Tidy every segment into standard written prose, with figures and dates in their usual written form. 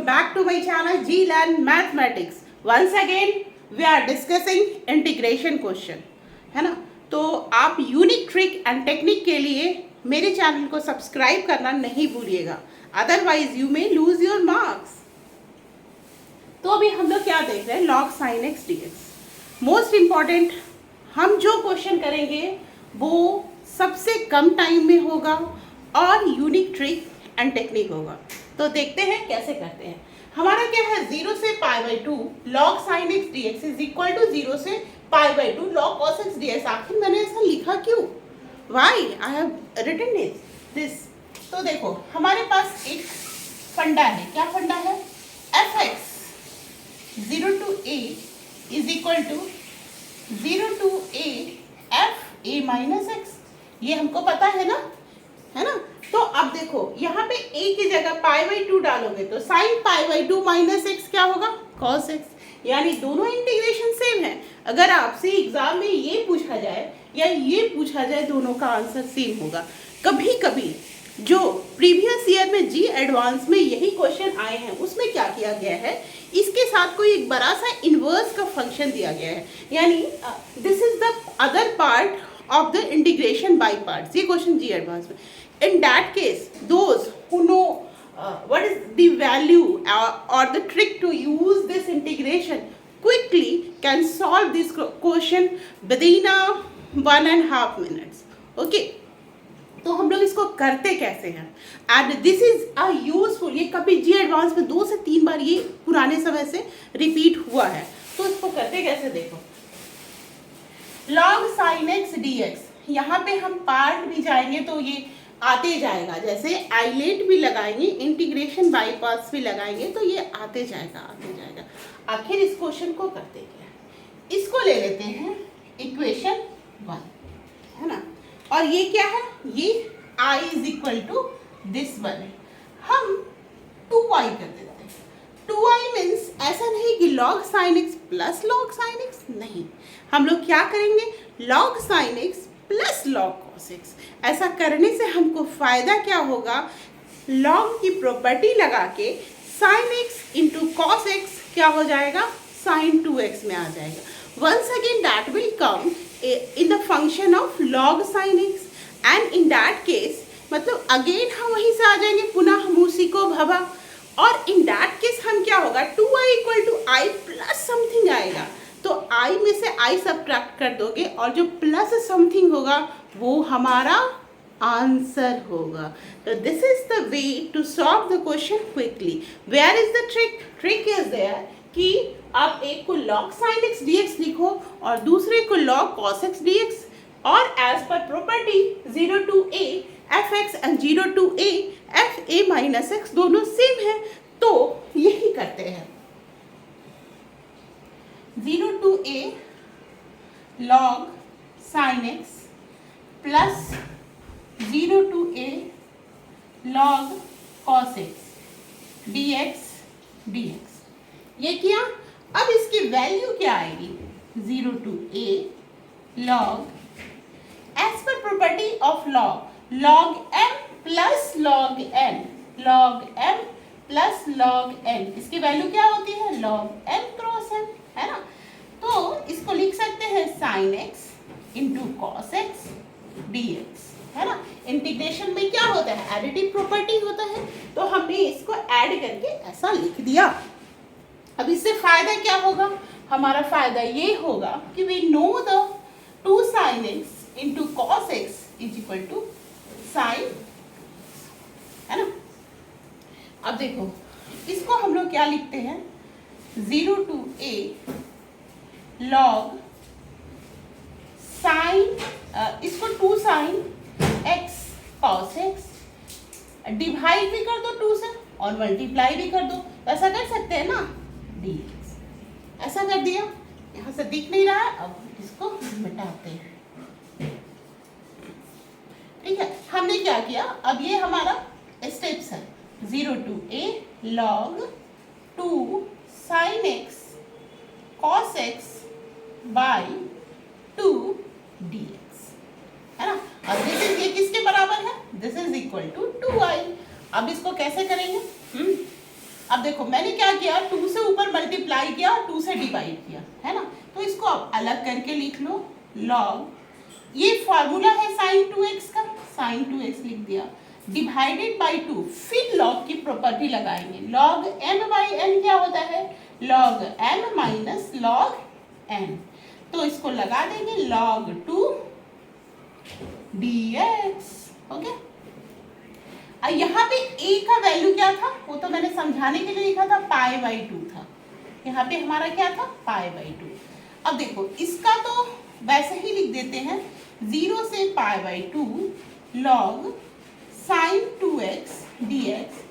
back to my channel G Learn Mathematics. Once again we are discussing integration question, है ना। तो आप unique trick and technique के लिए मेरे चैनल को सब्सक्राइब करना नहीं भूलिएगा, otherwise you may lose your marks. तो अभी हम लोग क्या देख रहे हैं, log sin x dx। Most important, हम जो क्वेश्चन करेंगे वो सबसे कम टाइम में होगा और यूनिक ट्रिक एंड टेक्निक होगा। तो देखते हैं कैसे करते हैं। हमारा क्या है, 0 से π/2 log sin x dx is equal to 0 से π/2 log cos x dx। आखिर मैंने ऐसा लिखा क्यों, why I have written this. तो देखो हमारे पास एक फंडा है, क्या फंडा है, fx 0 to a is equal to 0 to a f a minus x। ये हमको पता है ना, है ना। तो अब देखो यहाँ पे a की जगह π/2 डालोगे तो sin π/2 माइनस x क्या होगा, cos x। यानी दोनों इंटीग्रेशन सेम है। अगर आपसे एग्जाम में ये पूछा जाए या ये पूछा जाए, दोनों का आंसर सेम होगा। कभी कभी जो प्रीवियस ईयर में जी एडवांस में यही क्वेश्चन आए हैं, उसमें क्या किया गया है, इसके साथ कोई एक बड़ा सा इन्वर्स का फंक्शन दिया गया है। यानी this is the other part of the integration by parts। ये क्वेश्चन जी एडवांस में। In that case, those who know what is the value or the trick to use this integration quickly can solve this question within 1.5 minutes। Okay, तो हम लोग इसको करते कैसे हैं, and this is a useful. ये कभी जी एडवांस में 2 से 3 बार ये पुराने समय से रिपीट हुआ है। तो इसको करते कैसे देखो, log sin x dx, यहाँ पे हम पार्ट भी जाएंगे तो ये आते जाएगा। जैसे आइलेट भी लगाएंगे, इंटीग्रेशन बाई पार्ट्स भी लगाएंगे तो ये आते जाएगा आते जाएगा। आखिर इस क्वेश्चन को करते क्या है, इसको ले लेते हैं इक्वेशन 1, है ना। और ये क्या है, ये i is equal to this one है। हम 2i कर देते हैं। 2i मीन्स ऐसा नहीं कि log sin x plus log sin x, नहीं, हम लोग क्या करेंगे, log sin x plus log cos x। ऐसा करने से हमको फायदा क्या होगा, log की प्रॉपर्टी लगा के sin x into cos x क्या हो जाएगा, sin 2x में आ जाएगा। Once again that will come in the function of log sin x, and in that case मतलब अगेन हम वहीं से आ जाएंगे, पुनः हम उसी को भवा। और इन दैट केस हम क्या होगा, 2i equal to I plus something आएगा। तो i में से i सब्ट्रैक्ट कर दोगे और जो प्लस समथिंग होगा वो हमारा आंसर होगा। तो this is the way to solve the question quickly. Where is the trick, trick is there कि आप एक को log sin x dx लिखो और दूसरे को log cos x dx, और as per property 0 to a fx and 0 to a f a minus x दोनों सेम है। तो यही करते हैं, 0 to a log sin x plus 0 to a log cos x dx। ये किया। अब इसकी वैल्यू क्या आएगी, 0 to a log as per property of log m plus log n, log m plus log n, इसकी वैल्यू क्या होती है, log m क्रॉस n, है ना। तो इसको लिख सकते हैं sin x into cos x dx, है ना। इंटीग्रेशन में क्या होता है, एडिटिव प्रॉपर्टी होता है, तो हमने इसको ऐड करके ऐसा लिख दिया। अब इससे फायदा क्या होगा, हमारा फायदा ये होगा कि we know the 2 sin x into cos x is equal to sin, है ना। अब देखो इसको हम लोग क्या लिखते हैं, 0 to a log sin, इसको 2 sin x cos x, divide भी कर दो 2 से और मल्टीप्लाई भी कर दो, ऐसा कर सकते हैं ना, dx। ऐसा कर दिया, यहाँ से दिख नहीं रहा है, अब इसको मिटाते हैं। ठीक है, हमने क्या किया, अब ये हमारा स्टेप्स है, 0 to a log 2 sin x cos x by 2 dx, है ना। अब दिस इज, ये किसके बराबर है, this is equal to 2i। अब इसको कैसे करेंगे, अब देखो मैंने क्या किया, 2 से ऊपर मल्टीप्लाई किया और 2 से डिवाइड किया, है ना। तो इसको आप अलग करके लिख लो, लॉग, ये फॉर्मूला है sin 2x का, sin 2x लिख दिया, डिवाइडेड बाई 2, फिर लॉग की प्रॉपर्टी लगाएंगे, log m बाई n क्या होता है, log m minus log n, तो इसको लगा देंगे log 2 dx, ओके। यहाँ पे a का वैल्यू क्या था, वो तो मैंने समझाने के लिए लिखा था, पाई बाई 2 था, यहाँ पे हमारा क्या था, पाई बाई 2। अब देखो इसका तो वैसे ही लिख देते हैं, 0 से पाई by 2 log sin 2x dx,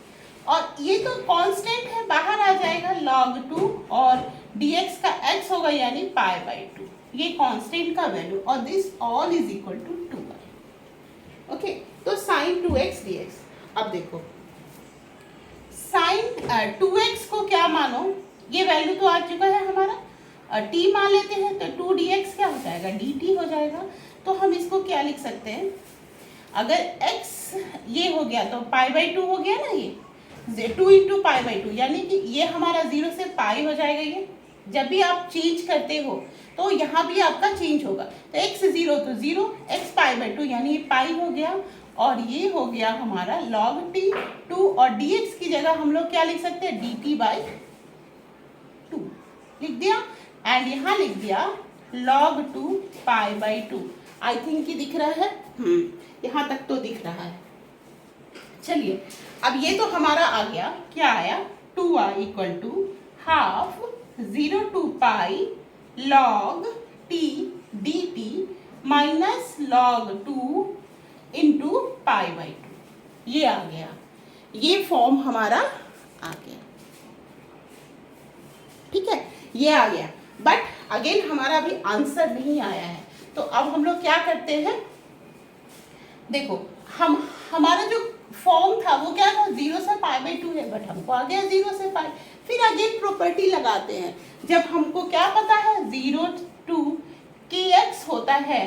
और ये तो कांस्टेंट है, बाहर आ जाएगा log 2 और dx का x होगा यानी पाई बाई 2, ये कांस्टेंट का वैल्यू, और this all is equal to 2y, okay. तो sin 2x dx, अब देखो sin 2x को क्या मानो, ये वैल्यू तो आ चुका है हमारा, t मान लेते हैं तो 2 dx क्या हो जाएगा, dt हो जाएगा। तो हम इसको क्या लिख सकते हैं, अगर x ये हो गया तो पाई बाई 2 हो गया ना, ये 2 इंटू पाई बाई 2, यानी कि ये हमारा 0 से पाई हो जाएगा। ये जब भी आप चेंज करते हो तो यहाँ भी आपका चेंज होगा, तो x 0 तो 0, x पाई बाई 2 यानी ये पाई हो गया, और ये हो गया हमारा log t 2, और dx की जगह हम लोग क्या लिख सकते हैं, dt बाई 2 लिख दिया, एंड यहाँ लिख दिया log 2 pi by 2। I think ये दिख रहा है, यहाँ तक तो दिख रहा है। चलिए अब ये तो हमारा आ गया, क्या आया, 2i equal to half 0 to pi log t dt minus log 2 into pi by 2, ये आ गया, ये फॉर्म हमारा आ गया, ठीक है, ये आ गया। बट अगेन हमारा अभी आंसर नहीं आया है, तो अब हम लोग क्या करते हैं, देखो हमारा जो फॉर्म था वो क्या था, 0 से पाई बाई 2 है, बट हमको आ गया 0 से पाई, फिर अगेन प्रॉपर्टी लगाते हैं, जब हमको क्या पता है 0 टू kx होता है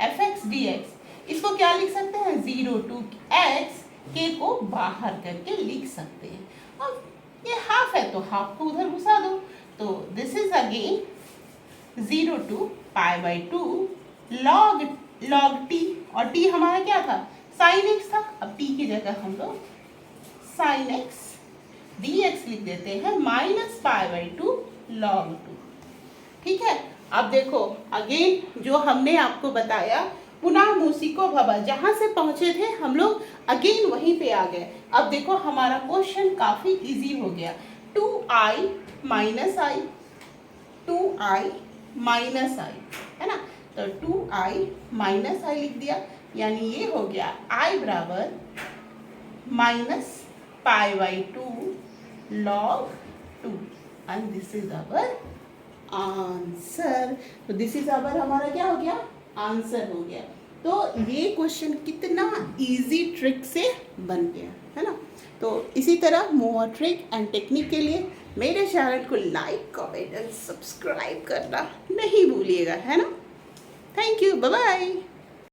fx dx, इसको क्या लिख सकते हैं, 0 टू x, k को बाहर करके लिख सकते हैं, और ये हाफ है तो हाफ को उधर घुसा दो, तो this is again 0 to pi by 2 log t, और t हमारा क्या था, sin x था, अब t की जगह हम लोग sin x dx लिख देते हैं, माइनस पाई बाई 2 log 2, ठीक है। अब देखो अगेन जो हमने आपको बताया, पुनः मूसिको भवा, जहाँ से पहुँचे थे हम लोग अगेन वहीं पे आ गए। अब देखो हमारा क्वेश्चन काफ़ी इजी हो गया, 2i माइनस आई, 2i माइनस आई, है ना, तो 2i माइनस आई लिख दिया, यानी ये हो गया i बराबर minus pi by 2 log 2, and this is our answer. तो दिस इज अवर हमारा क्या हो गया, आंसर हो गया। तो ये क्वेश्चन कितना इजी ट्रिक से बन गया, है ना। तो इसी तरह मोर ट्रिक एंड टेक्निक के लिए मेरे चैनल को लाइक, कमेंट एंड सब्सक्राइब करना नहीं भूलिएगा, है ना। Thank you, bye bye.